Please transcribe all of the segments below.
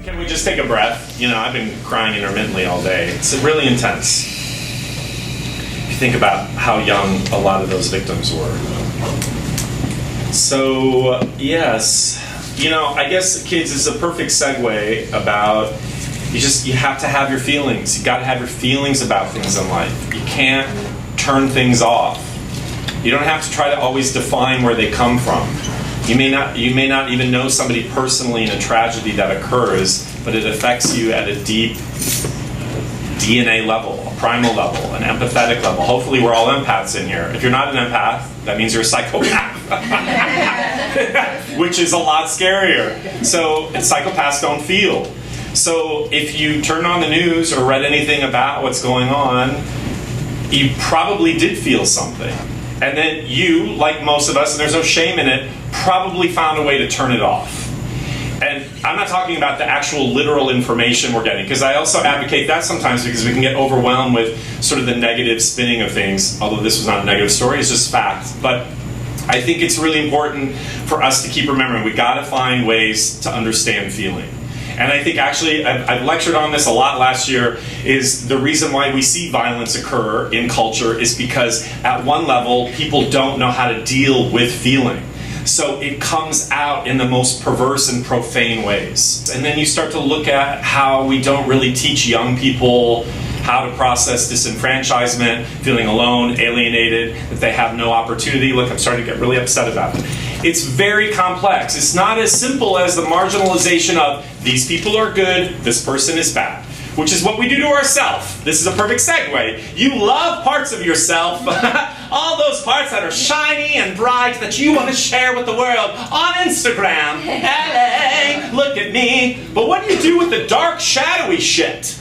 Can we just take a breath? You know, I've been crying intermittently all day. It's really intense. If you think about how young a lot of those victims were. So, yes, you know, I guess kids is a perfect segue about you have to have your feelings. You got to have your feelings about things in life. You can't turn things off. You don't have to try to always define where they come from. You may not even know somebody personally in a tragedy that occurs, but it affects you at a deep DNA level, a primal level, an empathetic level. Hopefully we're all empaths in here. If you're not an empath, that means you're a psychopath, which is a lot scarier. So psychopaths don't feel. So if you turn on the news or read anything about what's going on, you probably did feel something. And then you, like most of us, and there's no shame in it, probably found a way to turn it off. And I'm not talking about the actual literal information we're getting, because I also advocate that sometimes because we can get overwhelmed with sort of the negative spinning of things, although this was not a negative story, it's just fact. But I think it's really important for us to keep remembering we got to find ways to understand feeling. And I think actually, I've lectured on this a lot last year, is the reason why we see violence occur in culture is because at one level, people don't know how to deal with feeling. So it comes out in the most perverse and profane ways. And then you start to look at how we don't really teach young people how to process disenfranchisement, feeling alone, alienated, that they have no opportunity. Look, I'm starting to get really upset about it. It's very complex. It's not as simple as the marginalization of these people are good, this person is bad, which is what we do to ourselves. This is a perfect segue. You love parts of yourself, all those parts that are shiny and bright that you want to share with the world on Instagram. Hey, look at me. But what do you do with the dark, shadowy shit?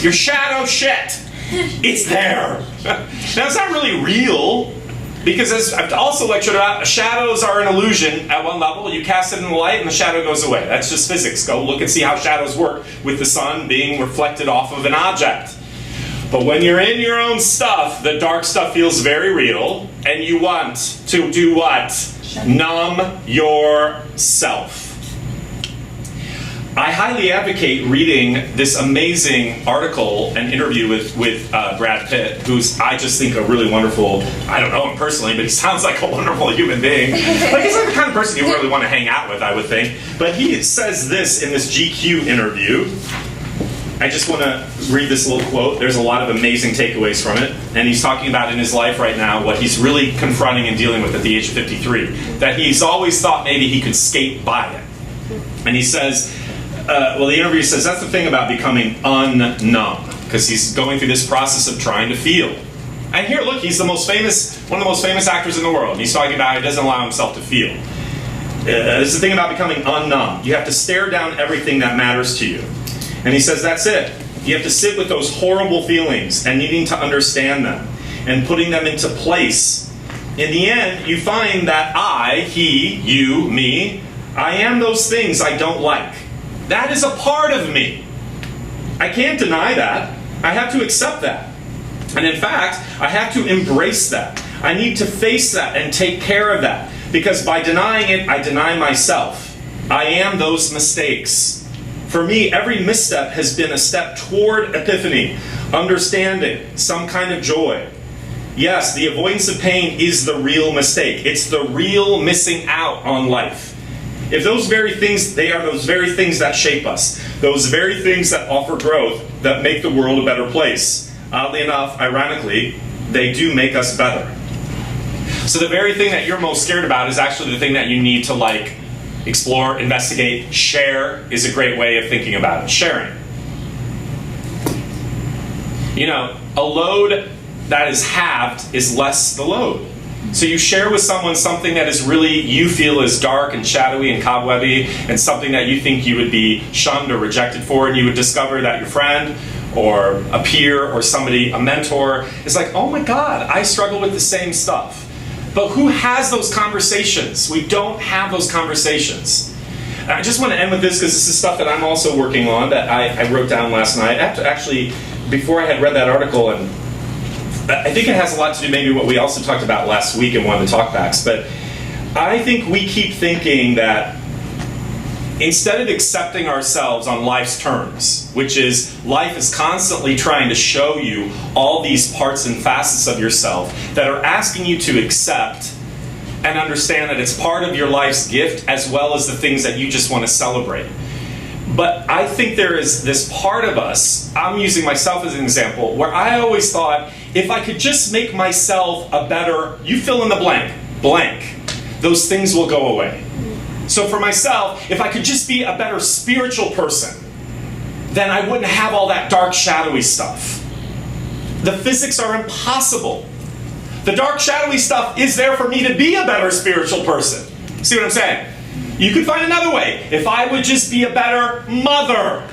Your shadow shit. It's there. Now, it's not really real, because as I've also lectured about, shadows are an illusion at one level. You cast it in the light and the shadow goes away. That's just physics. Go look and see how shadows work with the sun being reflected off of an object. But when you're in your own stuff, the dark stuff feels very real, and you want to do what? Numb yourself. I highly advocate reading this amazing article and interview with Brad Pitt, who's, I just think, a really wonderful, I don't know him personally, but he sounds like a wonderful human being. Like, he's like the kind of person you really want to hang out with, I would think. But he says this in this GQ interview. I just want to read this little quote. There's a lot of amazing takeaways from it. And he's talking about in his life right now what he's really confronting and dealing with at the age of 53. That he's always thought maybe he could skate by it. And he says, the interview says that's the thing about becoming unnumb, because he's going through this process of trying to feel. And here, look, he's one of the most famous actors in the world. And he's talking about he doesn't allow himself to feel. It's the thing about becoming unnumb. You have to stare down everything that matters to you. And he says that's it. You have to sit with those horrible feelings and needing to understand them and putting them into place. In the end, you find that I, he, you, me, I am those things I don't like. That is a part of me. I can't deny that. I have to accept that. And in fact, I have to embrace that. I need to face that and take care of that. Because by denying it, I deny myself. I am those mistakes. For me, every misstep has been a step toward epiphany, understanding, some kind of joy. Yes, the avoidance of pain is the real mistake. It's the real missing out on life. If those very things, they are those very things that shape us. Those very things that offer growth, that make the world a better place. Oddly enough, ironically, they do make us better. So the very thing that you're most scared about is actually the thing that you need to explore, investigate, share is a great way of thinking about it. Sharing. You know, a load that is halved is less the load. So you share with someone something that is really, you feel is dark and shadowy and cobwebby, and something that you think you would be shunned or rejected for, and you would discover that your friend or a peer or somebody, a mentor, is like, oh my God, I struggle with the same stuff. But who has those conversations? We don't have those conversations. And I just want to end with this because this is stuff that I'm also working on that I wrote down last night. Actually, before I had read that article, and I think it has a lot to do maybe what we also talked about last week in one of the talkbacks, but I think we keep thinking that instead of accepting ourselves on life's terms, which is life is constantly trying to show you all these parts and facets of yourself that are asking you to accept and understand that it's part of your life's gift as well as the things that you just want to celebrate. But I think there is this part of us, I'm using myself as an example, where I always thought, if I could just make myself a better, you fill in the blank, those things will go away. So for myself, if I could just be a better spiritual person, then I wouldn't have all that dark, shadowy stuff. The physics are impossible. The dark, shadowy stuff is there for me to be a better spiritual person. See what I'm saying? You could find another way. If I would just be a better mother.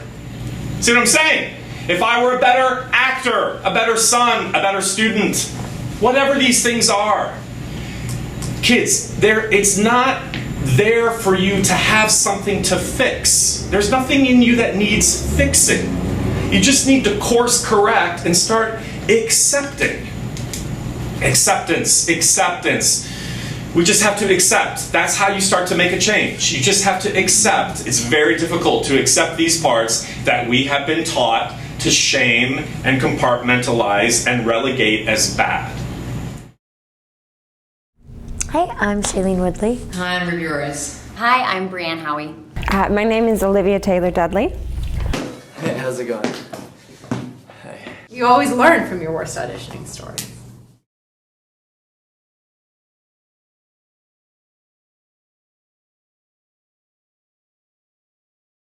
See what I'm saying? If I were a better actor, a better son, a better student, whatever these things are. Kids, it's not there for you to have something to fix. There's nothing in you that needs fixing. You just need to course correct and start accepting. Acceptance. We just have to accept. That's how you start to make a change. You just have to accept. It's very difficult to accept these parts that we have been taught to shame and compartmentalize and relegate as bad. Hi, I'm Shailene Woodley. Hi, I'm Ruby Rose. Hi, I'm Brianne Howie. My name is Olivia Taylor Dudley. Hey, how's it going? Hey. You always learn from your worst auditioning stories.